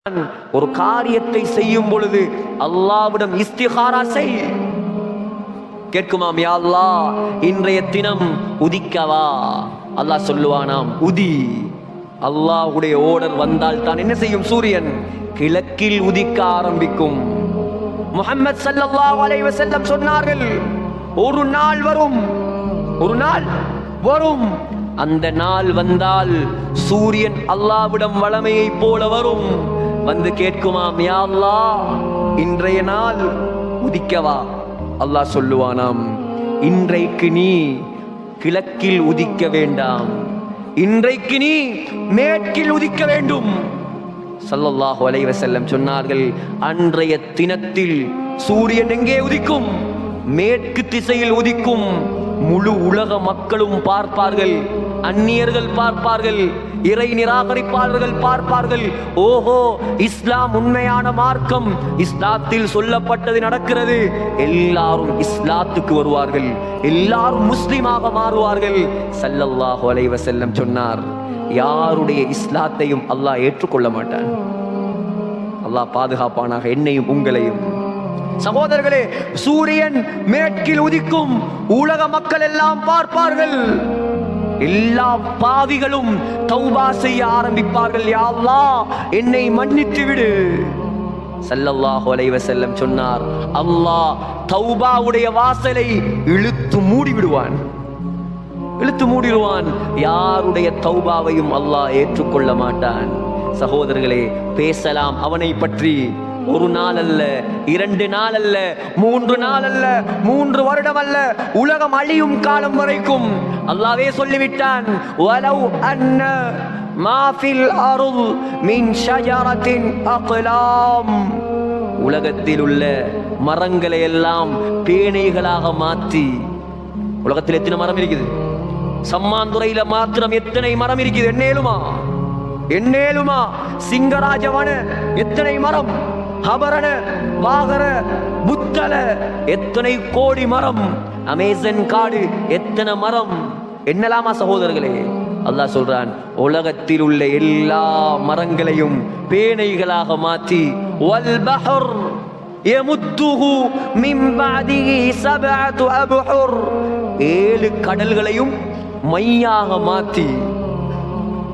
ஒரு காரியத்தை செய்யும் பொழுது அல்லாஹ்விடம் இஸ்திகாரா செய். கேட்குமாம், யா அல்லாஹ் இன்றைய தினம் உதிக்கவா? அல்லாஹ் சொல்லுவானாம், உதி. அல்லாஹ்வுடைய ஓர்டர் வந்தால் தான் என்ன செய்யும்? சூரியன் கிழக்கில் உதிக்க ஆரம்பிக்கும். முஹம்மது ஸல்லல்லாஹு அலைஹி வஸல்லம் சொன்னார்கள், ஒரு நாள் வரும், ஒரு நாள் வரும், அந்த நாள் வந்தால் சூரியன் அல்லாஹ்விடம் வளமையை போல வரும். வந்து கேட்குமாம், யா அல்லாஹ் இன்றைய நாள் உதிக்கவா? அல்லாஹ் சொல்லுவானாம், இன்றைக்கு நீ கிழக்கில் உதிக்க வேண்டாம், இன்றைக்கு நீ மேற்கில் உதிக்க வேண்டும். ஸல்லல்லாஹு அலைஹி வஸல்லம் சொன்னார்கள், அன்றைய தினத்தில் சூரியன் எங்கே உதிக்கும்? மேற்கு திசையில் உதிக்கும். முழு உலக மக்களும் பார்ப்பார்கள், அந்நியர்கள் பார்ப்பார்கள், இறை நிராகரிப்பாளர்கள் பார்ப்பார்கள். ஓஹோ, இஸ்லாம் உண்மையான மார்க்கம், இஸ்லாத்தில் சொல்லப்பட்டது நடக்கிறது. எல்லாரும் இஸ்லாத்துக்கு வருவார்கள், எல்லாரும் முஸ்லிமாக மாறுவார்கள். ஸல்லல்லாஹு அலைஹி வஸல்லம் சொன்னார், யாருடைய இஸ்லாத்தையும் அல்லாஹ் ஏற்றுக்கொள்ள மாட்டான். அல்லாஹ் பாதுகாப்பானாக என்னையும் உங்களையும். சகோதரர்களே, சூரியன் மேற்கில் உதிக்கும், உலக மக்கள் எல்லாம் பார்ப்பார்கள், எல்லா பாவிகளும் தௌபா செய்ய ஆரம்பிப்பார்கள். யா அல்லாஹ் என்னை மன்னித்து விடு. ஸல்லல்லாஹு அலைஹி வஸல்லம் சொன்னார், அல்லாஹ் தௌபாவுடைய வாசலை இழுத்து மூடி விடுவான், இழுத்து மூடிடுவான். யாருடைய தௌபாவையும் அல்லாஹ் ஏற்றுக்கொள்ள மாட்டான். சகோதரர்களே, பேசலாம் அவனை பற்றி. ஒரு நாள் அல்ல, 2 நாள் அல்ல, 3 நாள் அல்ல, 3 வருடம் அல்ல, உலகம் அழியும் காலம் வரைக்கும். அல்லாஹ்வே சொல்லிவிட்டான், வலவ் அன்ன மா ஃபில் அர்த் மின் ஷஜரத்தின் அக்லாம். உலகத்தில் உள்ள மரங்களை எல்லாம் பேனைகளாக மாற்றி. உலகத்தில் எத்தனை மரம் இருக்குது? சம்மாந்துறையில மாத்திரம் எத்தனை மரம் இருக்குது? எண்ணேலுமா? எண்ணேலுமா? சிங்கராஜவன எத்தனை மரம், ஹபரண, வாகர, புத்தல எத்தனை கோடி மரம், அமேசன் காடு எத்தனை மரம், என்னலாமா சகோதரர்களே? அல்லாஹ் சொல்றான், உலகத்தில் உள்ள எல்லா மரங்களையும் பேனைகளாக மாற்றி, வல் பஹர் யமுத்துஹு மின் பஅதிஹி சபஅத்து அப்ஹுர், 7 கடல்களையும் மையாக மாற்றி,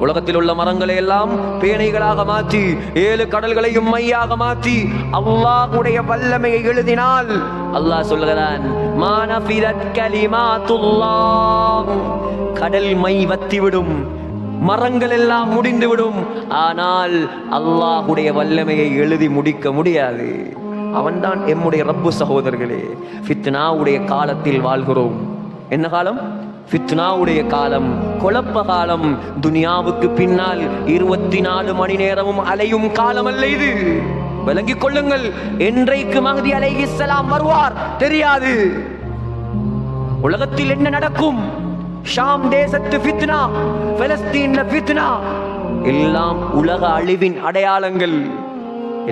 உலகத்தில் உள்ள மரங்களை எல்லாம் பேனைகளாக மாற்றி 7 கடல்களையும் மையாக மாற்றி அல்லாஹ்வுடைய வல்லமையை எழுதினால் அல்லாஹ் சொல்கிறான், மா நஃபிதத் கலிமாத்துல்லாஹ், கடல் மை வத்திவிடும், மரங்கள் எல்லாம் முடிந்துவிடும், ஆனால் அல்லாஹ்வுடைய வல்லமையை எழுதி முடிக்க முடியாது. அவன்தான் எம்முடைய ரப்பு. சகோதரர்களே, ஃபித்னாவுடைய காலத்தில் வாழ்கிறோம். என்ன காலம்? ஃபித்னாவுடைய காலம், குழப்ப காலம். துனியாவுக்கு பின்னால் 24 மணி நேரமும் அலையும் காலம் அல்ல இது. விளங்கிக் கொள்ளுங்கள், என்றைக்கு மஹ்தி அலைஹிஸ்ஸலாம் வருவார் தெரியாது. உலகத்தில் என்ன நடக்கும்? ஷாம் தேசத்து ஃபித்னா, பலஸ்தீன்ல ஃபித்னா, எல்லாம் உலக அழிவின் அடையாளங்கள்,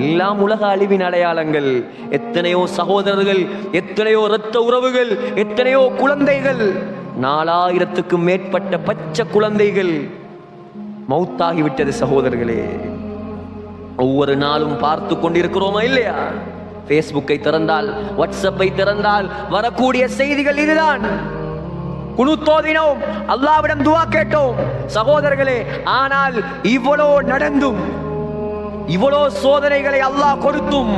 எல்லாம் உலக அழிவின் அடையாளங்கள். எத்தனையோ சகோதரர்கள், எத்தனையோ இரத்த உறவுகள், எத்தனையோ குழந்தைகள், 4000க்கும் மேற்பட்ட பச்சை குழந்தைகள் மௌத்தாகிவிட்டது. சகோதரர்களே, ஒவ்வொரு நாளும் பார்த்து கொண்டிருக்கிறோமா இல்லையா? பேஸ்புக்கை திறந்தால், வாட்ஸ்அப்பை திறந்தால் வரக்கூடிய செய்திகள் இதுதான். குனுத்தோதினோம், அல்லாஹ்விடம் துஆ கேட்டோம். சகோதரர்களே, ஆனால் இவ்வளோ நடந்தும், இவ்வளோ சோதனைகளை அல்லாஹ் கொடுத்தும்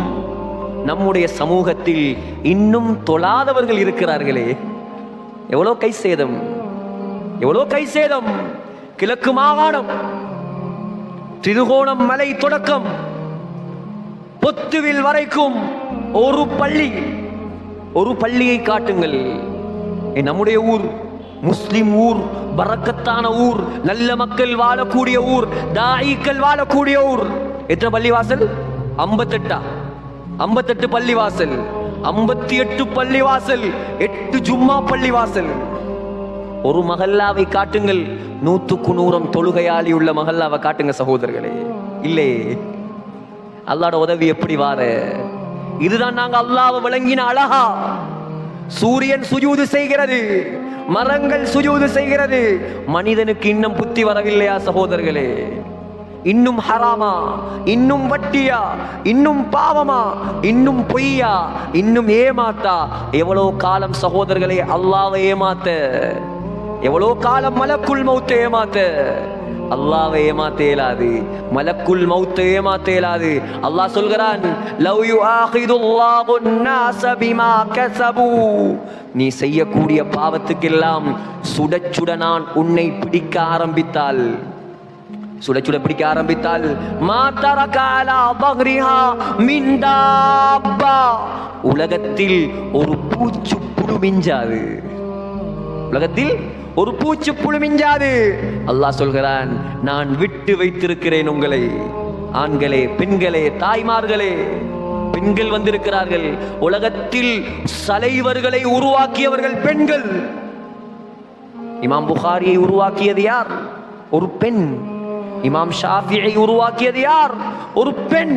நம்முடைய சமூகத்தில் இன்னும் தொழாதவர்கள் இருக்கிறார்களே. எவ்வளோ கை சேதம், எவ்வளோ கை சேதம். கிழக்கு மாகாணம், திருகோணம் மலை தொடக்கம் பொத்துவில் வரைக்கும் ஒரு பள்ளி, ஒரு பள்ளியை காட்டுங்கள். நம்முடைய ஊர் முஸ்லிம் ஊர், பரக்கத்தான ஊர், நல்ல மக்கள் வாழக்கூடிய ஊர், தாயிக்கள் வாழக்கூடிய ஊர். எத்தனை பள்ளிவாசல்? 58. 58 பள்ளிவாசல், 58 பள்ளிவாசல், 8 ஜும்மா பள்ளிவாசல். ஒரு மஹல்லாவை காட்டுங்கள், 100க்கு 100 தொழுகையாளி உள்ள மஹல்லாவை காட்டுங்க சகோதரர்களே. இல்லை, அல்லாஹ்வோட உதவி எப்படி வார? இதுதான் நாங்க அல்லாஹ்வை விளங்கின அழகா. சூரியன் சுஜூது செய்கிறது, மரங்கள் சுஜூது செய்கிறது. மனிதனுக்கு இன்னும் புத்தி வரவில்லையா சகோதரர்களே? இன்னும் ஹராமா, இன்னும் வட்டியா, இன்னும் பாவமா, இன்னும் பொய்யா, இன்னும் ஏமாத்தா? எவ்வளோ காலம் சகோதரர்களே அல்லாஹ்வை ஏமாத்த? எவ்வளோ காலம் மலக்குல் மௌத்தை ஏமாத்த? அல்லாஹ்வை ஏமாத்த இயலாது, மலக்குல் மௌத்தை ஏமாத்த இயலாது. அல்லாஹ் சொல்கிறான், லவ் யுஆகிதுல்லாஹு الناس பிமா கஸபு, நீ செய்யக்கூடிய பாவத்துக்கெல்லாம் சுட சுட நான் உன்னை பிடிக்க ஆரம்பித்தால், சுட சுட பிடிக்க ஆரம்பித்தால், மா தரக அலா பக்ரிஹா மின் தாப்பா, உலகத்தில் ஒரு பூச்சு புழு மிஞ்சாது, உலகத்தில் ஒரு பூச்சு புழு மிஞ்சாது. அல்லாஹ் சொல்கிறான், நான் விட்டு வைத்திருக்கிறேன் உங்களை. ஆண்களே, பெண்களே, தாய்மார்களே, பெண்கள் வந்திருக்கிறார்கள். உலகத்தில் தலைவர்களை உருவாக்கியவர்கள் பெண்கள். இமாம் புகாரியை உருவாக்கியது யார்? ஒரு பெண். இமாம் ஷாஃபியை உருவாக்கியது யார்? ஒரு பெண்.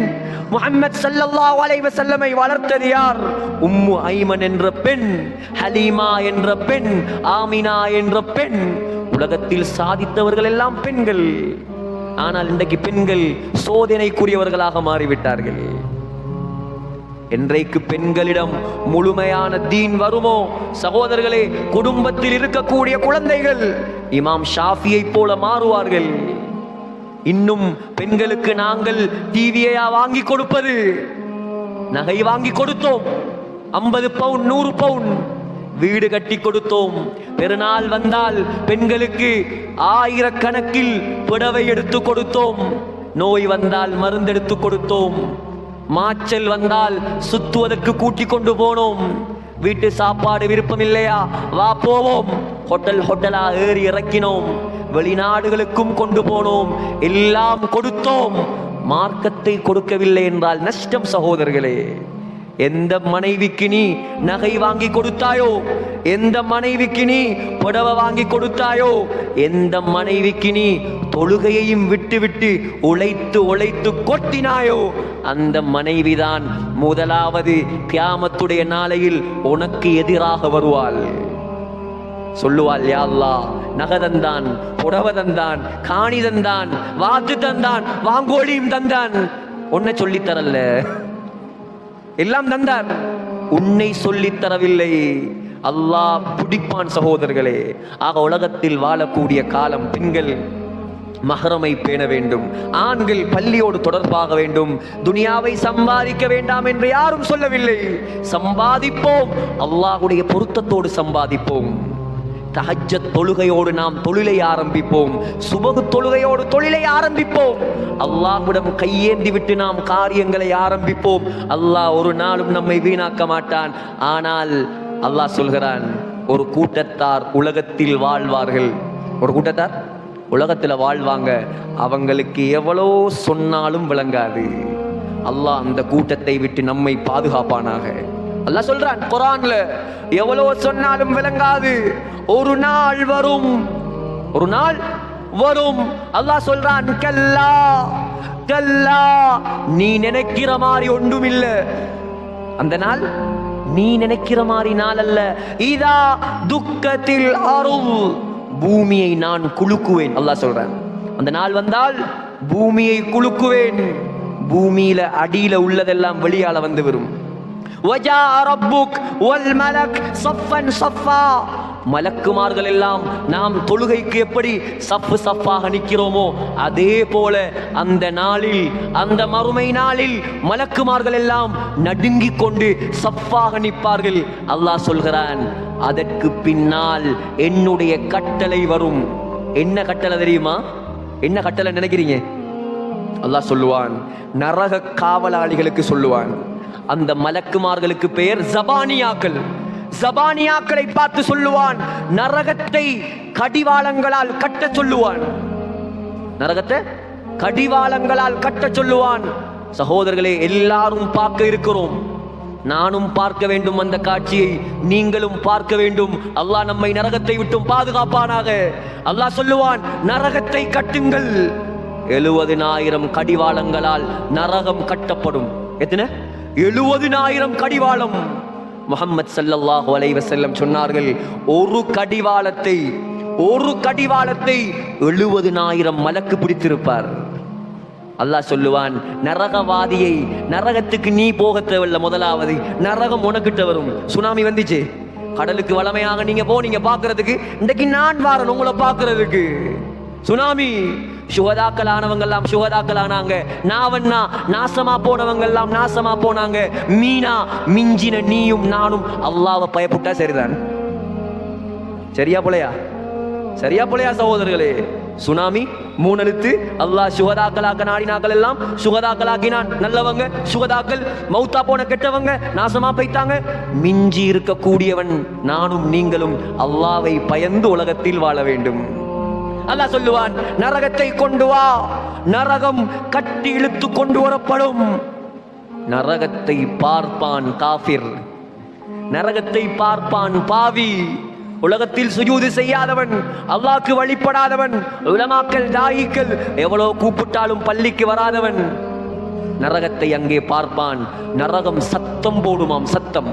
முஹம்மது ஸல்லல்லாஹு அலைஹி வஸல்லமை வளர்த்தது யார்? உம்மு ஐமன் என்ற பெண், ஹலீமா என்ற பெண், ஆமினா என்ற பெண். உலகத்தில் சாதித்தவர்கள் எல்லாம் பெண்கள். ஆனால் இன்றைக்கு பெண்கள் சோதனைக்குரியவர்களாக மாறிவிட்டார்கள். என்றைக்கு பெண்களிடம் முழுமையான தீன் வருமோ சகோதரர்களே, குடும்பத்தில் இருக்கக்கூடிய குழந்தைகள் இமாம் ஷாஃபியை போல மாறுவார்கள். இன்னும் பெண்களுக்கு நாங்கள் டிவியா வாங்கி கொடுப்பது? நகை வாங்கி கொடுத்தோம், 50 பவுன் 100 பவுன் வீடு கட்டி கொடுத்தோம். பெருநாள் வந்தால் பெண்களுக்கு ஆயிரக்கணக்கில் புடவை எடுத்து கொடுத்தோம். நோய் வந்தால் மருந்தெடுத்து கொடுத்தோம். மாச்சல் வந்தால் சுத்துவதற்கு கூட்டி கொண்டு போனோம். வீட்டு சாப்பாடு விருப்பம் இல்லையா, வா போவோம். ஹோட்டலா ஏறி இறக்கினோம். வெளிநாடுகளுக்கும் கொண்டு போனோம். எல்லாம் கொடுத்தோம். மார்க்கத்தை கொடுக்கவில்லை என்றால் நஷ்டம் சகோதரர்களே. எந்த மனைவிக்கு நீ நகை வாங்கி கொடுத்தாயோ, எந்த மனைவிக்கு நீ புடவை வாங்கி கொடுத்தாயோ, எந்த மனைவிக்கு நீ தொழுகையையும் விட்டு உழைத்து உழைத்து கொட்டினாயோ, அந்த மனைவிதான் முதலாவது கியாமத்துடைய நாளையில் உனக்கு எதிராக வருவாள். சொல்லுவாள், யா அல்லாஹ், நகை தந்தான், புடவை தந்தான், காணி தந்தான், வாத்து தந்தான், வாங்கோழியும் தந்தான், உன்னை சொல்லித்தரல்ல, எல்லாம் தந்தார், உன்னை சொல்லித் தரவில்லை. அல்லாஹ் பிடிப்பான் சகோதரர்களே. ஆக உலகத்தில் வாழக்கூடிய காலம் பெண்கள் மஹரமை பேண வேண்டும், ஆண்கள் பள்ளியோடு தொடர்பாக வேண்டும். துனியாவை சம்பாதிக்க வேண்டாம் என்று யாரும் சொல்லவில்லை. சம்பாதிப்போம், அல்லாஹ்வுடைய பொருத்தத்தோடு சம்பாதிப்போம். தஹஜ்ஜத் தொழுகையோடு நாம் தொழிலை ஆரம்பிப்போம். சுபகு தொழுகையோடு தொழிலை ஆரம்பிப்போம். அல்லாஹ்விடம் கையேந்தி விட்டு நாம் காரியங்களை ஆரம்பிப்போம். அல்லாஹ் ஒரு நாளும் நம்மை வீணாக்க மாட்டான். ஆனால் அல்லாஹ் சொல்கிறான், ஒரு கூட்டத்தார் உலகத்தில் வாழ்வார்கள். ஒரு கூட்டத்தார் உலகத்தில் வாழ்வாங்க. அவங்களுக்கு எவ்வளோ சொன்னாலும் விளங்காது. அல்லாஹ் அந்த கூட்டத்தை விட்டு நம்மை பாதுகாப்பானாக. அல்லாஹ் சொல்றான் குர்ஆன்ல, எவ்வளோ சொன்னாலும் விளங்காது. ஒரு நாள் வரும், ஒரு நாள் வரும். அல்லாஹ் சொல்றான், கல்லா கல்லா, நீ நினைக்கிற மாதிரி ஒன்றும் இல்ல. அந்த நாள் நீ நினைக்கிற மாதிரி நாள் அல்ல. இதா துக்கத்தில் அருள், பூமியை நான் குலுக்குவேன். அல்லாஹ் சொல்றான், அந்த நாள் வந்தால் பூமியை குலுக்குவேன். பூமியில அடியில உள்ளதெல்லாம் வெளியால வந்து வரும். வஜா ரப்புக் வல் மலக் ஸஃபன் ஸஃபா, மலக்குமார்கள் எல்லாம் நாம் தொழுகைக்கு எப்படி சஃப் சஃபாக நிற்கிறோமோ அதே போல அந்த நாளில், அந்த மறுமை நாளில் மலக்குமார்கள் எல்லாம் நடுங்கிக் கொண்டு சஃபாக நிற்பார்கள். அல்லாஹ் சொல்கிறான், அதற்கு பின்னால் என்னுடைய கட்டளை வரும். என்ன கட்டளை தெரியுமா? என்ன கட்டளை நினைக்கிறீங்க? அல்லாஹ் சொல்லுவான், நரக காவலாளிகளுக்கு சொல்லுவான். அந்த மலக்குமார்களுக்கு பெயர் ஜபானியாக்கள். ஜபானியாக்களை பார்த்து சொல்லுவான், நரகத்தை கடிவாளங்களால் கட்ட சொல்லுவான். நரகத்தை கடிவாளங்களால் கட்ட சொல்லுவான். சகோதரர்களே, எல்லாரும் பார்க்க இருக்கிறோம். நானும் பார்க்க வேண்டும் அந்த காட்சியை, நீங்களும் பார்க்க வேண்டும். அல்லாஹ் நம்மை நரகத்தை விட்டும் பாதுகாப்பானாக. அல்லாஹ் சொல்லுவான், நரகத்தை கட்டுங்கள். 70,000 கடிவாளங்களால் நரகம் கட்டப்படும். எத்தனை? 70,000 கடிவாளம். முஹம்மது ஸல்லல்லாஹு அலைஹி வஸல்லம் சொன்னார்கள், ஒரு கடிவாளத்தை 70,000 மலக்கு பிடித்திருப்பார். அல்லாஹ் சொல்லுவான், நரகவாதியை நரகத்துக்கு நீ போக தேவையில்ல. முதலாவது நரகம் உனக்கிட்ட வரும். சுனாமி வந்துச்சு, கடலுக்கு வளமையாக நீங்க போனீங்க பாக்குறதுக்கு, இன்றைக்கு நான் வாரன் உங்களை பாக்குறதுக்கு. சுனாமி, சுகதாக்கள் ஆனவங்க எல்லாம் சுகதாக்கள் ஆனாங்க. நாவண்ணா நாசமா போனவங்க எல்லாம் நாசமா போனாங்க. மீனா மிஞ்சின நீயும் நானும் அல்லாஹ்வை பயப்பட்டா சரிதான். சரியா போலையா? சரியா போலையா சகோதரர்களே? சுனாமி 3 எழுத்து. அல்லாஹ் சுகதாக்களாக்க நாடினாக்கள் எல்லாம் சுகதாக்களாக்கினான். நல்லவங்க சுகதாக்கள், மௌத்தா போன கெட்டவங்க நாசமா போய்த்தாங்க. மிஞ்சி இருக்கக்கூடியவன் நானும் நீங்களும் அல்லாஹ்வை பயந்து உலகத்தில் வாழ வேண்டும். அல்லாஹ் சொல்லுவான், நரகத்தை கொண்டு வா. நரகம் கட்டி இழுத்து கொண்டு வரப்படும். நரகத்தை பார்ப்பான் காஃபிர், நரகத்தை பார்ப்பான் பாவி, உலகத்தில் சுஜூது செய்யாதவன், அல்லாஹ்க்கு வழிபடாதவன், உலமாக்கள் தாயிக்கள் எவ்வளவு கூப்பிட்டாலும் பள்ளிக்கு வராதவன் நரகத்தை அங்கே பார்ப்பான். நரகம் சத்தம் போடுமாம், சத்தம்,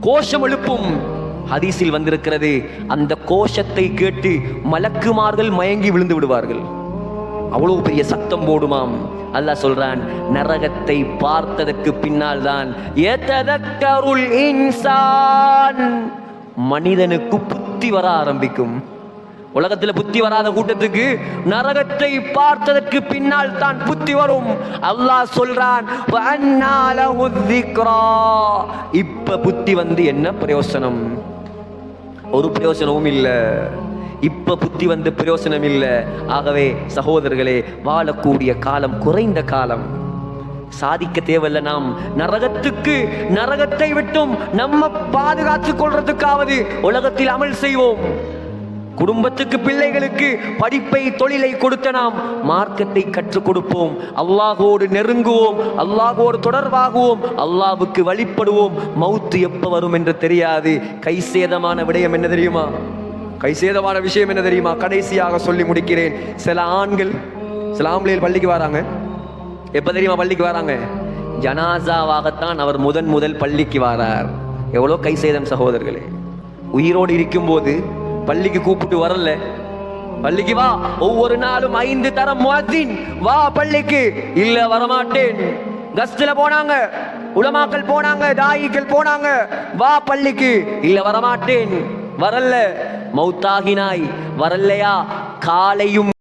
கோஷம் எழுப்பும். ஹதீஸில் வந்திருக்கிறது, அந்த கோஷத்தை கேட்டு மலக்குமார்கள் மயங்கி விழுந்து விடுவார்கள். அவ்வளவு பெரிய சத்தம் போடுமாம். அல்லாஹ் சொல்றான், நரகத்தை பார்த்ததற்கு பின்னால் தான் யததக்கருல் இன்சான், மனிதனுக்கு புத்தி வர ஆரம்பிக்கும். உலகத்தில் புத்தி வராத கூட்டத்துக்கு நரகத்தை பார்த்ததற்கு பின்னால் தான் புத்தி வரும். அல்லாஹ் சொல்றான், இப்ப புத்தி வந்து என்ன பிரயோசனம்? ஒரு பிரயோசனமும் இல்லை. இப்ப புத்தி வந்து பிரயோசனம் இல்லை. ஆகவே சகோதரர்களே, வாழக்கூடிய காலம் குறைந்த காலம். சாதிக்க தேவையில்லை. நாம் நரகத்தை விட்டும் நம்ம பாதுகாத்துக் கொள்றதுக்காவது உலகத்தில் அமல் செய்வோம். குடும்பத்துக்கு பிள்ளைகளுக்கு படிப்பை தொழிலை கொடுத்த நாம் மார்க்கத்தை கற்றுக் கொடுப்போம். அல்லாஹோடு நெருங்குவோம், அல்லாஹோடு தொடர்பாகுவோம், அல்லாஹ்வுக்கு வழிபடுவோம். மௌத்து எப்ப வரும் என்று தெரியாது. கைசேதமான விடயம் என்ன தெரியுமா? கைசேதமான விஷயம் என்ன தெரியுமா? கடைசியாக சொல்லி முடிக்கிறேன். சில ஆண்கள், சில ஆம்பளைகள் பள்ளிக்கு வராங்க. எப்ப தெரியுமா பள்ளிக்கு வராங்க? ஜனாசாவாகத்தான் அவர் முதல் பள்ளிக்கு வாரார். எவ்வளோ கைசேதம் சகோதரர்களே! உயிரோடு இருக்கும் போது பள்ளிக்கு கூப்பிட்டு வரல, பள்ளிக்கு வா, ஒவ்வொரு நாளும் 5 தரம் முஅத்தின், வா பள்ளிக்கு. இல்ல வரமாட்டேன். கஸ்ட்ல போனாங்க, உலமாக்கள் போனாங்க, தாயிகள் போனாங்க, வா பள்ளிக்கு. இல்ல வரமாட்டேன். வரல. மௌத்தாகினாய், வரலையா? காலையும்